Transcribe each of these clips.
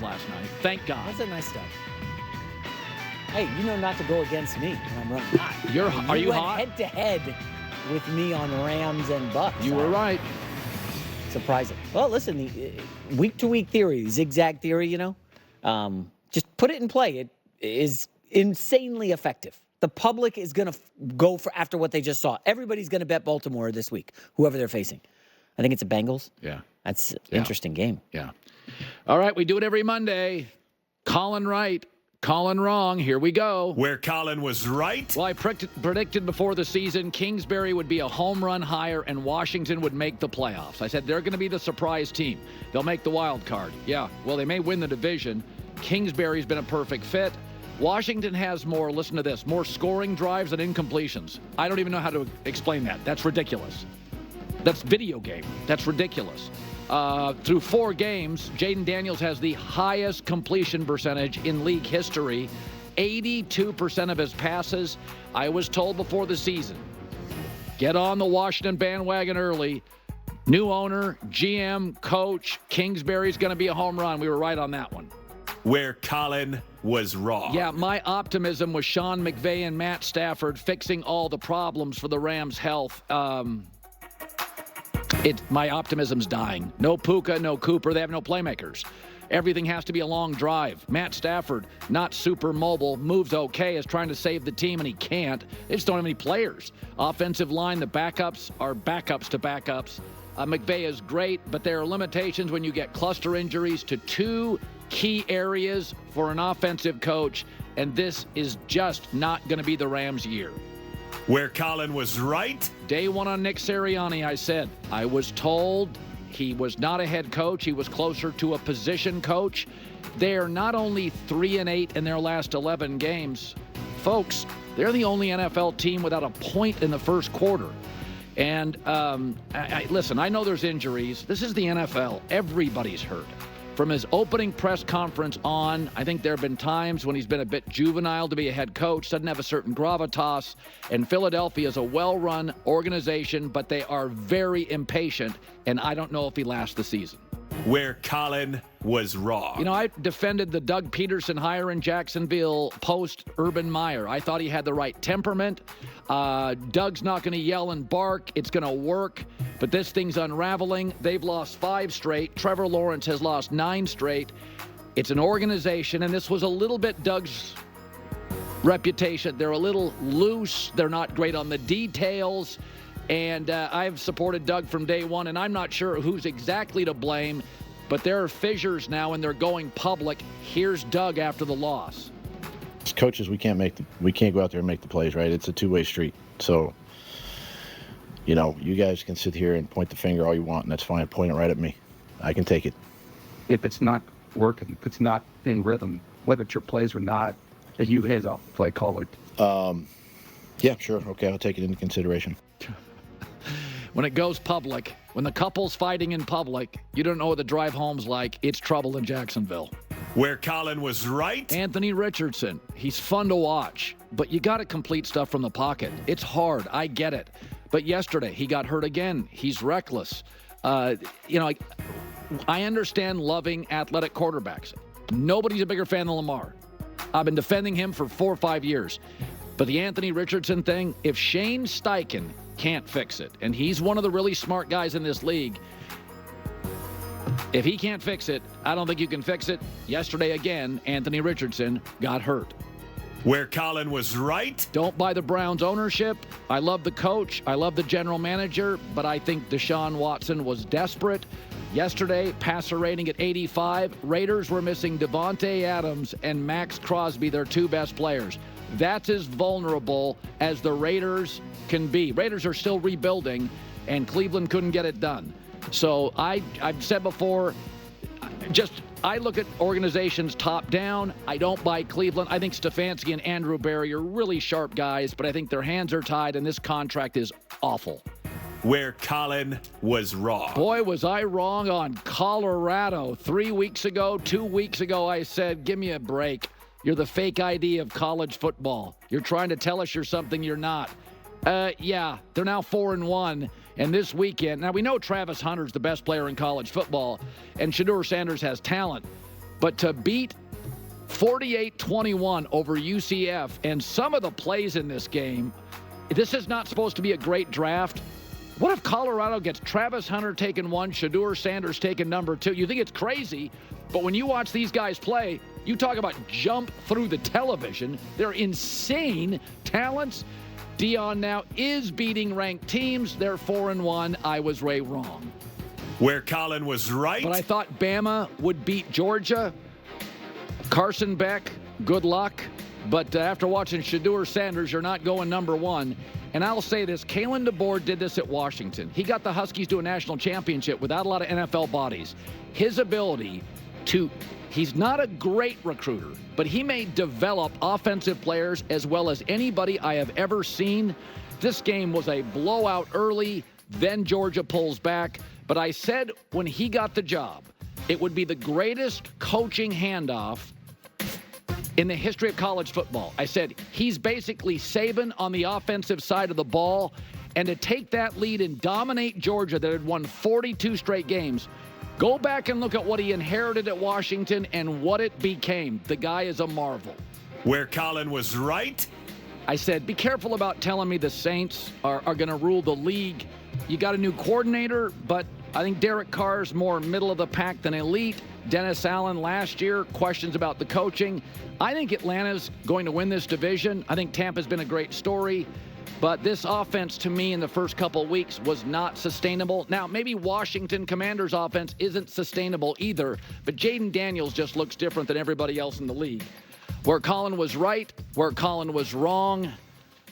last night. Thank God. That's a nice stuff. Hey, you know not to go against me when I'm running hot. Are you went hot? head-to-head with me on Rams and Bucks. You were right. Surprising. Well, listen, the week-to-week theory, zigzag theory, just put it in play. It is insanely effective. The public is going to go after what they just saw. Everybody's going to bet Baltimore this week, whoever they're facing. I think it's the Bengals. Yeah. That's an interesting game. Yeah. All right, we do it every Monday. Colin right, Colin wrong. Here we go. Where Colin was right. Well, I predicted before the season Kingsbury would be a home run higher and Washington would make the playoffs. I said they're going to be the surprise team. They'll make the wild card. Yeah, well, they may win the division. Kingsbury's been a perfect fit. Washington has more, listen to this, more scoring drives than incompletions. I don't even know how to explain that. That's ridiculous. That's video game. That's ridiculous. Through 4 games, Jaden Daniels has the highest completion percentage in league history. 82% of his passes. I was told before the season, get on the Washington bandwagon early. New owner, GM, coach, Kingsbury's going to be a home run. We were right on that one. Where Colin was wrong. Yeah, my optimism was Sean McVay and Matt Stafford fixing all the problems for the Rams' health. My optimism's dying. No Puka, no Cooper. They have no playmakers. Everything has to be a long drive. Matt Stafford, not super mobile, moves okay, is trying to save the team, and he can't. They just don't have any players. Offensive line, the backups are backups to backups. McVay is great, but there are limitations when you get cluster injuries to 2 key areas for an offensive coach, and this is just not going to be the Rams' year. Where Colin was right. Day one on Nick Sirianni, I said, I was told he was not a head coach. He was closer to a position coach. They're not only 3-8 in their last 11 games. Folks, they're the only NFL team without a point in the first quarter. And listen, I know there's injuries. This is the NFL. Everybody's hurt. From his opening press conference on, I think there have been times when he's been a bit juvenile to be a head coach, doesn't have a certain gravitas. And Philadelphia is a well-run organization, but they are very impatient, and I don't know if he lasts the season. Where Colin was wrong. I defended the Doug Peterson hire in Jacksonville post-Urban Meyer. I thought he had the right temperament. Doug's not going to yell and bark. It's going to work. But this thing's unraveling. They've lost 5 straight. Trevor Lawrence has lost 9 straight. It's an organization, and this was a little bit Doug's reputation. They're a little loose. They're not great on the details. And I've supported Doug from day one, and I'm not sure who's exactly to blame, but there are fissures now, and they're going public. Here's Doug after the loss. As coaches, we can't go out there and make the plays, right? It's a two-way street. So, you guys can sit here and point the finger all you want, and that's fine. Point it right at me. I can take it. If it's not working, if it's not in rhythm, whether it's your plays or not, that you head off play caller. Yeah, sure. Okay, I'll take it into consideration. When it goes public, when the couple's fighting in public, you don't know what the drive home's like. It's trouble in Jacksonville. Where Colin was right. Anthony Richardson, he's fun to watch, but you got to complete stuff from the pocket. It's hard. I get it. But yesterday, he got hurt again. He's reckless. I understand loving athletic quarterbacks. Nobody's a bigger fan than Lamar. I've been defending him for 4 or 5 years. But the Anthony Richardson thing, if Shane Steichen can't fix it, and he's one of the really smart guys in this league, if he can't fix it, I don't think you can fix it. Yesterday again, Anthony Richardson got hurt. Where Colin was right. Don't buy the Browns ownership. I love the coach. I love the general manager, but I think Deshaun Watson was desperate. Yesterday, passer rating at 85. Raiders were missing Devontae Adams and Max Crosby, their 2 best players. That's as vulnerable as the Raiders can be. Raiders are still rebuilding, and Cleveland couldn't get it done. So I've said before, I look at organizations top down. I don't buy Cleveland. I think Stefanski and Andrew Berry are really sharp guys, but I think their hands are tied, and this contract is awful. Where Colin was wrong. Boy, was I wrong on Colorado. 3 weeks ago, 2 weeks ago, I said, give me a break. You're the fake ID of college football. You're trying to tell us you're something you're not. Yeah, they're now 4-1. And this weekend, now we know Travis Hunter's the best player in college football, and Shedeur Sanders has talent. But to beat 48-21 over UCF, and some of the plays in this game, this is not supposed to be a great draft. What if Colorado gets Travis Hunter taking 1, Shedeur Sanders taking number 2? You think it's crazy, but when you watch these guys play, you talk about jump through the television. They're insane talents. Dion now is beating ranked teams. They're 4-1. I was way wrong. Where Colin was right. But I thought Bama would beat Georgia. Carson Beck, good luck. But after watching Shedeur Sanders, you're not going number 1. And I'll say this, Kalen DeBoer did this at Washington. He got the Huskies to a national championship without a lot of NFL bodies. His ability to, he's not a great recruiter, but he may develop offensive players as well as anybody I have ever seen. This game was a blowout early, then Georgia pulls back. But I said when he got the job, it would be the greatest coaching handoff in the history of college football. I said, he's basically Saban on the offensive side of the ball. And to take that lead and dominate Georgia that had won 42 straight games, go back and look at what he inherited at Washington and what it became. The guy is a marvel. Where Colin was right. I said, be careful about telling me the Saints are going to rule the league. You got a new coordinator, but I think Derek Carr's more middle of the pack than elite. Dennis Allen last year, questions about the coaching. I think Atlanta's going to win this division. I think Tampa's been a great story. But this offense, to me, in the first couple of weeks was not sustainable. Now, maybe Washington Commanders' offense isn't sustainable either, but Jaden Daniels just looks different than everybody else in the league. Where Colin was right, where Colin was wrong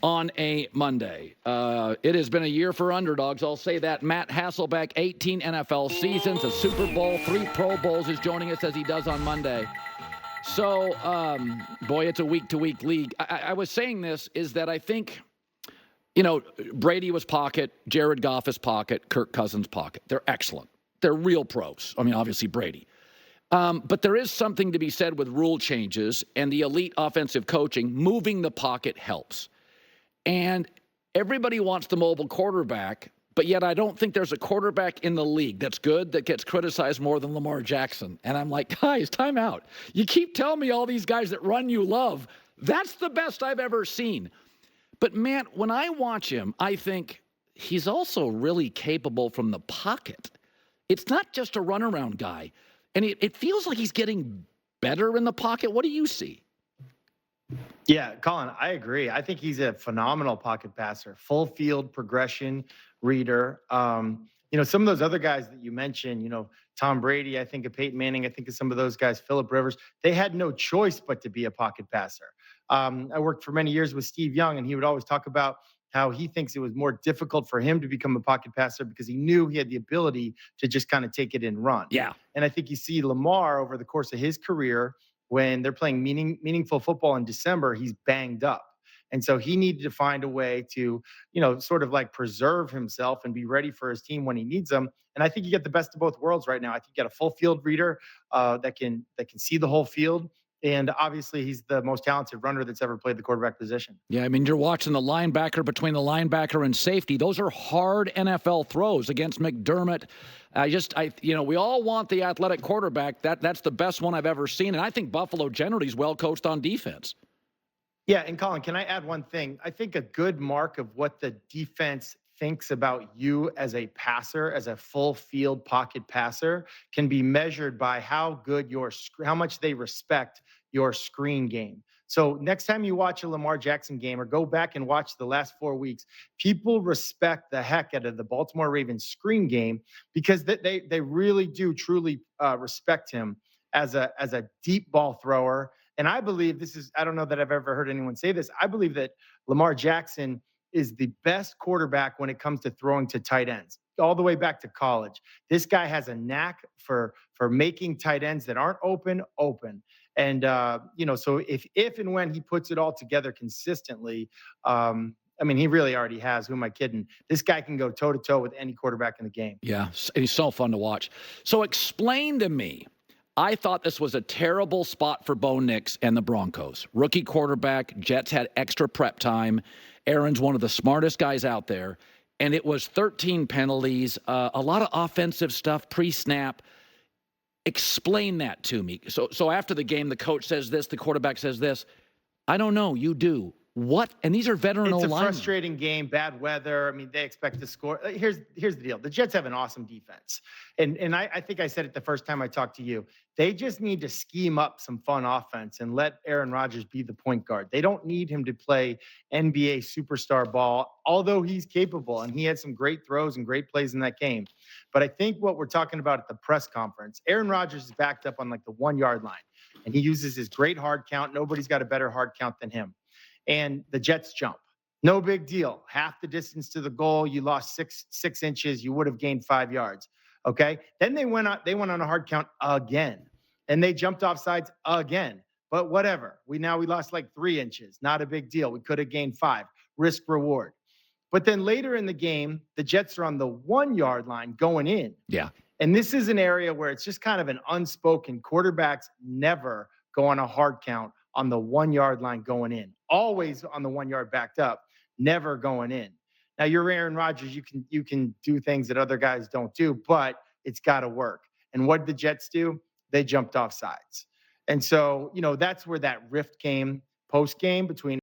on a Monday. It has been a year for underdogs. I'll say that. Matt Hasselbeck, 18 NFL seasons, a Super Bowl, 3 Pro Bowls, is joining us as he does on Monday. So, boy, it's a week-to-week league. I was saying this is that I think, you know, Brady was pocket, Jared Goff is pocket, Kirk Cousins pocket. They're excellent. They're real pros. I mean, obviously Brady. But there is something to be said with rule changes and the elite offensive coaching. Moving the pocket helps. And everybody wants the mobile quarterback, but yet I don't think there's a quarterback in the league that's good that gets criticized more than Lamar Jackson. And I'm like, guys, time out. You keep telling me all these guys that run you love. That's the best I've ever seen. But, man, when I watch him, I think he's also really capable from the pocket. It's not just a runaround guy. And it feels like he's getting better in the pocket. What do you see? Yeah, Colin, I agree. I think he's a phenomenal pocket passer, full field progression reader. You know, some of those other guys that you mentioned, you know, Tom Brady, I think of Peyton Manning, I think of some of those guys, Phillip Rivers, they had no choice but to be a pocket passer. I worked for many years with Steve Young, and he would always talk about how he thinks it was more difficult for him to become a pocket passer because he knew he had the ability to just kind of take it and run. Yeah. And I think you see Lamar over the course of his career, when they're playing meaningful football in December, he's banged up. And so he needed to find a way to, you know, sort of like preserve himself and be ready for his team when he needs them. And I think you get the best of both worlds right now. I think you get a full field reader that can see the whole field. And obviously, he's the most talented runner that's ever played the quarterback position. Yeah, I mean, you're watching the linebacker between the linebacker and safety. Those are hard NFL throws against McDermott. You know, we all want the athletic quarterback. That's the best one I've ever seen. And I think Buffalo generally is well coached on defense. Yeah, and Colin, can I add one thing? I think a good mark of what the defense thinks about you as a passer, as a full field pocket passer, can be measured by how good how much they respect your screen game. So next time you watch a Lamar Jackson game or go back and watch the last 4 weeks, people respect the heck out of the Baltimore Ravens screen game because they really do truly respect him as a deep ball thrower. And I believe I don't know that I've ever heard anyone say this. I believe that Lamar Jackson is the best quarterback when it comes to throwing to tight ends, all the way back to college. This guy has a knack for making tight ends that aren't open. And, you know, so if and when he puts it all together consistently, I mean, he really already has. Who am I kidding? This guy can go toe-to-toe with any quarterback in the game. Yeah, he's so fun to watch. So explain to me, I thought this was a terrible spot for Bo Nix and the Broncos. Rookie quarterback, Jets had extra prep time. Aaron's one of the smartest guys out there. And it was 13 penalties, a lot of offensive stuff pre-snap. Explain that to me. So after the game, the coach says this, the quarterback says this. I don't know. You do. What? And these are veteran It's a O-linemen. frustrating game, bad weather. I mean, they expect to score. Here's the deal. The Jets have an awesome defense. And I think I said it the first time I talked to you. They just need to scheme up some fun offense and let Aaron Rodgers be the point guard. They don't need him to play NBA superstar ball, although he's capable and he had some great throws and great plays in that game. But I think what we're talking about at the press conference, Aaron Rodgers is backed up on like the 1 yard line and he uses his great hard count. Nobody's got a better hard count than him. And the Jets jump. No big deal. Half the distance to the goal. You lost six inches. You would have gained 5 yards. Okay. Then they went on a hard count again. And they jumped off sides again. But whatever. We lost like 3 inches. Not a big deal. We could have gained 5. Risk reward. But then later in the game, the Jets are on the 1 yard line going in. Yeah. And this is an area where it's just kind of an unspoken. Quarterbacks never go on a hard count on the 1 yard line going in. Always on the 1 yard backed up, never going in. Now you're Aaron Rodgers. You can do things that other guys don't do, but it's got to work. And what did the Jets do? They jumped off sides. And so, that's where that rift came post game between